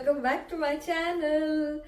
welcome back to my channel.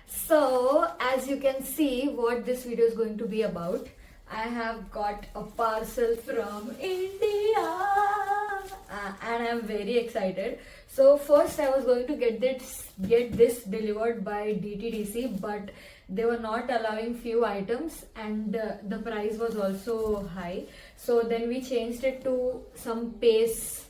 So as you can see what this video is going to be about, I have got a parcel from India and I'm very excited. So first I was going to get this delivered by DTDC, but they were not allowing few items and the price was also high. So then we changed it to some Pace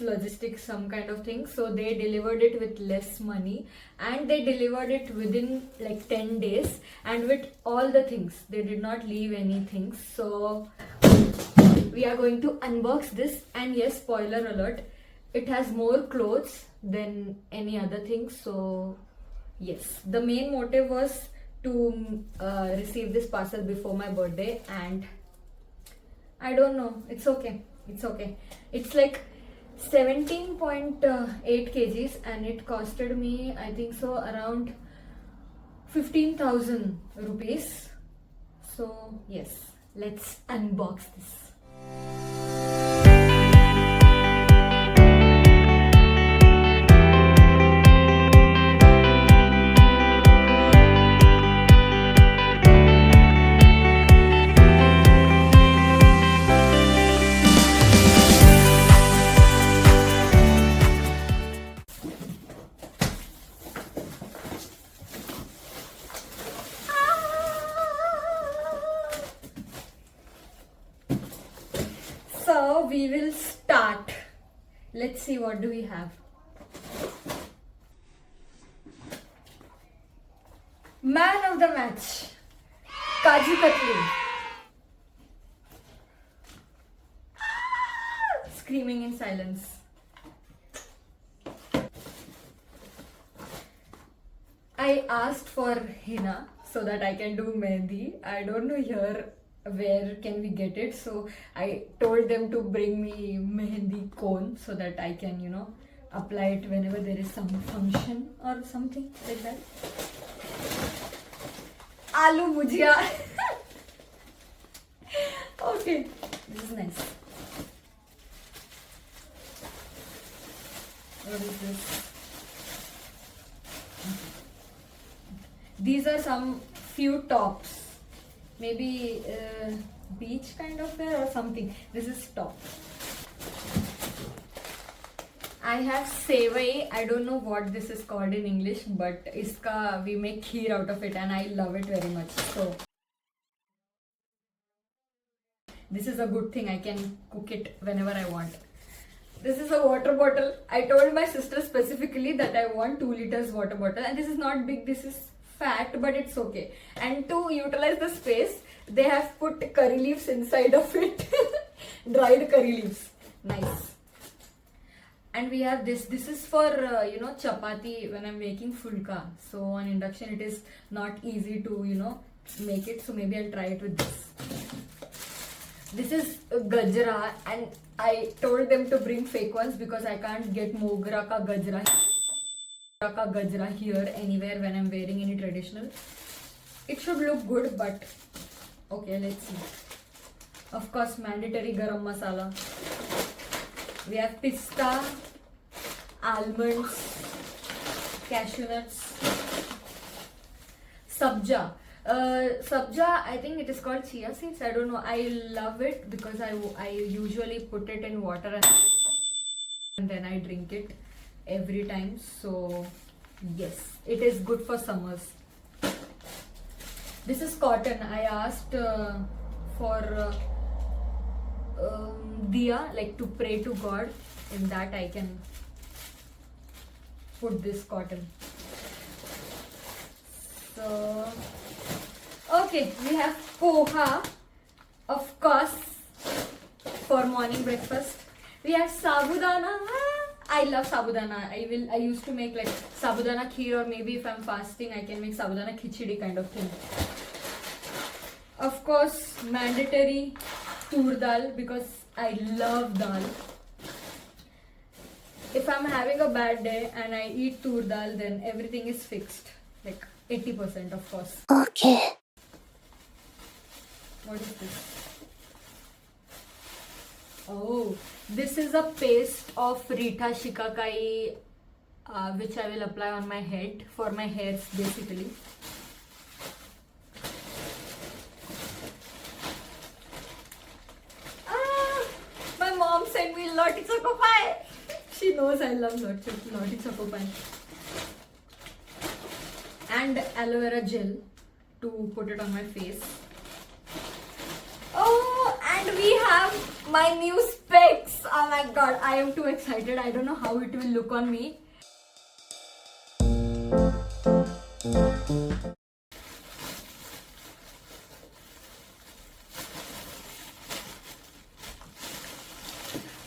Logistics, some kind of thing. So they delivered it with less money and they delivered it within like 10 days and with all the things. They did not leave anything. So we are going to unbox this, and yes, spoiler alert, it has more clothes than any other thing. So yes, the main motive was to receive this parcel before my birthday, and I don't know, it's okay. It's like 17.8 kgs and it costed me, I think so, around 15,000 rupees. So yes, let's unbox this. So we will start. Let's see what do we have. Man of the match, Kaju Katli. Screaming in silence. I asked for henna so that I can do mehndi. I don't know here where can we get it, so I told them to bring me mehndi cone so that I can, you know, apply it whenever there is some function or something like that. Aloo bhujia. Okay, this is nice. What is this? These are some few tops. Maybe beach kind of wear or something. This is top. I have sevai. I don't know what this is called in English, but iska we make kheer out of it and I love it very much. So this is a good thing. I can cook it whenever I want. This is a water bottle. I told my sister specifically that I want 2 liters water bottle, and this is not big. This is fat, but it's okay. And to utilize the space, they have put curry leaves inside of it. Dried curry leaves. Nice. And we have this. This is for you know, chapati when I'm making fulka. So on induction it is not easy to, you know, make it. So maybe I'll try it with this. This is gajra, and I told them to bring fake ones because I can't get mogra ka gajra here anywhere when I'm wearing any traditional. It should look good, but okay, let's see. Of course, mandatory garam masala. We have pista, almonds, cashew nuts, sabja. Sabja, I think it is called chia seeds. I don't know. I love it because I usually put it in water and then I drink it every time. So yes, it is good for summers. This is cotton. I asked for diya, like to pray to God. In that I can put this cotton. So okay, we have poha, of course, for morning breakfast. We have sabudana. I love sabudana. I used to make like sabudana kheer, or maybe if I'm fasting I can make sabudana khichdi kind of thing. Of course, mandatory tur dal because I love dal. If I'm having a bad day and I eat tur dal, then everything is fixed. Like 80% of course. Okay. What is this? Oh, this is a paste of Rita Shikakai, which I will apply on my head for my hairs basically. My mom sent me Lottie Choco Pie. She knows I love Lottie Choco Pie. And aloe vera gel to put it on my face. Oh, and we have my new specs. Oh my god, I am too excited. I don't know how it will look on me.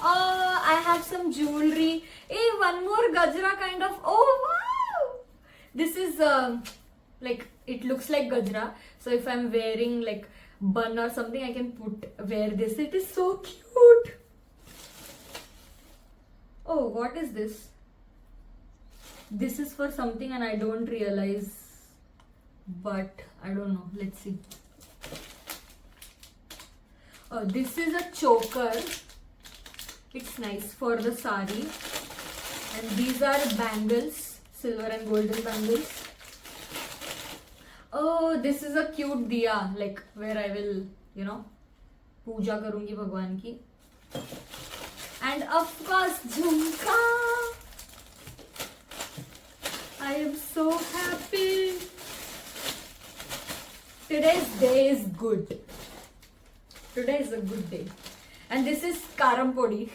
Oh, I have some jewelry. Hey, one more Gajra kind of. Oh wow! This is like, it looks like Gajra. So if I'm wearing like bun or something, I can wear this. It is so cute. Oh, what is this? This is for something and I don't realize, but I don't know. Let's see. Oh, this is a choker. It's nice for the sari. And these are bangles, silver and golden bangles. Oh, this is a cute diya, like where I will, you know, puja karungi Bhagwan ki. And of course, jhumka. I am so happy. Today's day is good. Today is a good day. And this is karam podi.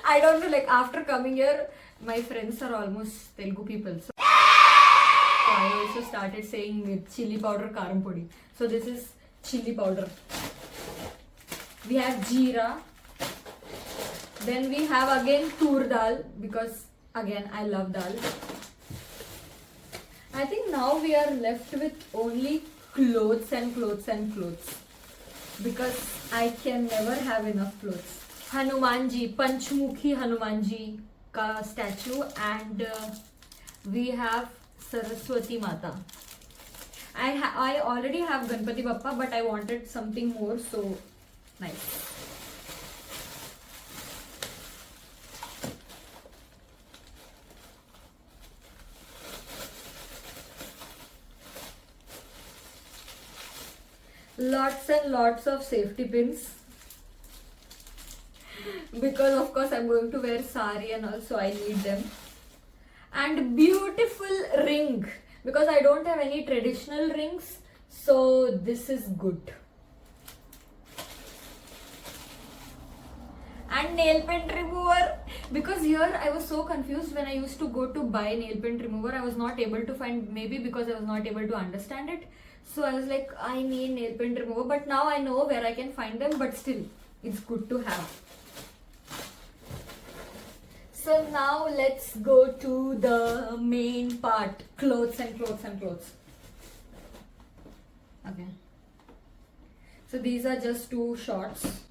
I don't know, like after coming here, my friends are almost Telugu people. So I also started saying chili powder karam podi. So this is chili powder. We have jeera. Then we have again tur dal, because again I love dal. I think now we are left with only clothes and clothes and clothes, because I can never have enough clothes. Hanumanji, Panchmukhi Hanumanji ka statue, and we have Saraswati Mata. I already have Ganpati Bappa, but I wanted something more, so nice. Lots and lots of safety pins, because of course I'm going to wear sari and also I need them. And beautiful ring, because I don't have any traditional rings, so this is good. And nail paint remover, because here I was so confused when I used to go to buy nail paint remover. I was not able to find, maybe because I was not able to understand it. So I was like, I need nail paint remover, but now I know where I can find them, but still, it's good to have. So now let's go to the main part, clothes and clothes and clothes. Okay. So these are just two shorts.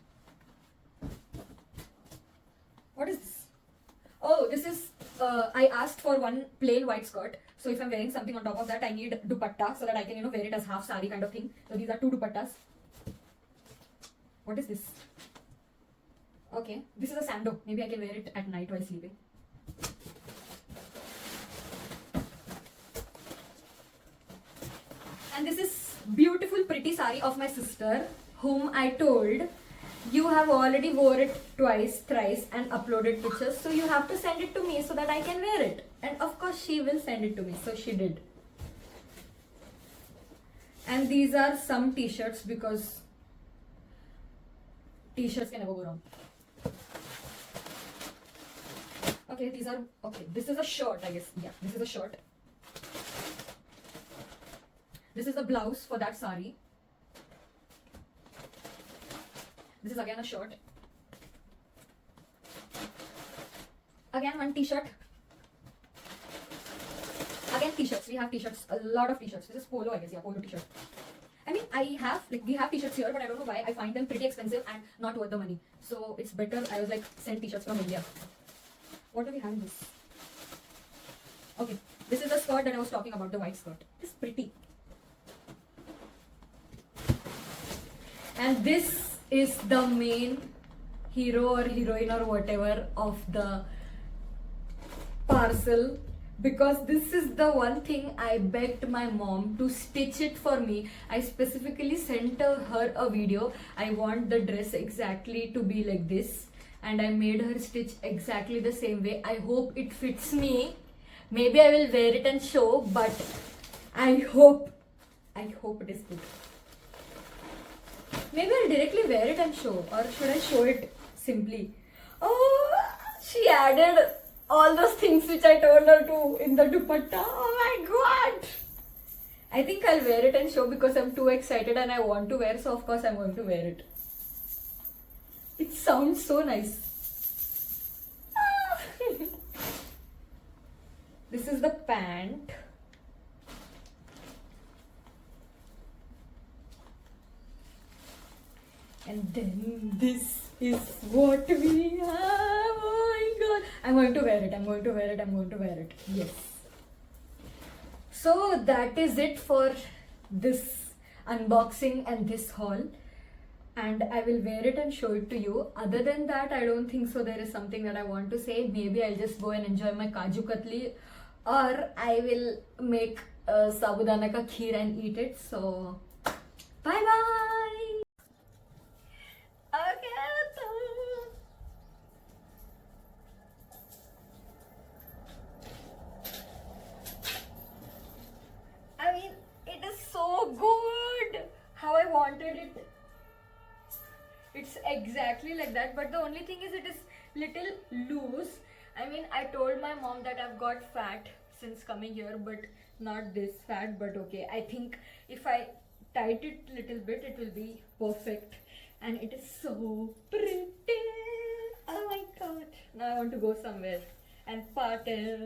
What is this? Oh, this is, I asked for one plain white skirt. So if I'm wearing something on top of that, I need dupatta so that I can, wear it as half sari kind of thing. So these are two dupattas. What is this? Okay, this is a sando. Maybe I can wear it at night while sleeping. And this is beautiful pretty sari of my sister, whom I told, you have already wore it twice, thrice and uploaded pictures, so you have to send it to me so that I can wear it. And of course she will send it to me, so she did. And these are some t-shirts, because t-shirts can never go wrong. Okay, these are, okay, this is a shirt, I guess. Yeah, this is a shirt. This is a blouse for that sari. This is again a shirt. Again one t-shirt. Again t-shirts. We have t-shirts. A lot of t-shirts. This is polo, I guess. Yeah, polo t-shirt. I mean, we have t-shirts here, but I don't know why. I find them pretty expensive and not worth the money. So it's better I was like, send t-shirts from India. What do we have in this? Okay, this is the skirt that I was talking about, the white skirt. It's pretty. And this is the main hero or heroine or whatever of the parcel, because this is the one thing I begged my mom to stitch it for me. I specifically sent her a video. I want the dress exactly to be like this, and I made her stitch exactly the same way. I hope it fits me. Maybe I will wear it and show, but I hope it is good. Maybe I'll directly wear it and show, or should I show it simply? Oh, she added all those things which I told her to in the dupatta. Oh my god! I think I'll wear it and show because I'm too excited and I want to wear, so of course I'm going to wear it. It sounds so nice. This is the pant. And then this is what we have. Oh my god. I'm going to wear it. I'm going to wear it. I'm going to wear it. Yes. So that is it for this unboxing and this haul. And I will wear it and show it to you. Other than that, I don't think so there is something that I want to say. Maybe I'll just go and enjoy my Kaju Katli, or I will make sabudana ka kheer and eat it. So bye bye. Okay. I mean, it is so good. How I wanted it. It's exactly like that, but the only thing is it is little loose. I mean, I told my mom that I've got fat since coming here, but not this fat, but okay. I think if I tight it little bit, it will be perfect. And it is so pretty. Oh my god. Now I want to go somewhere and party.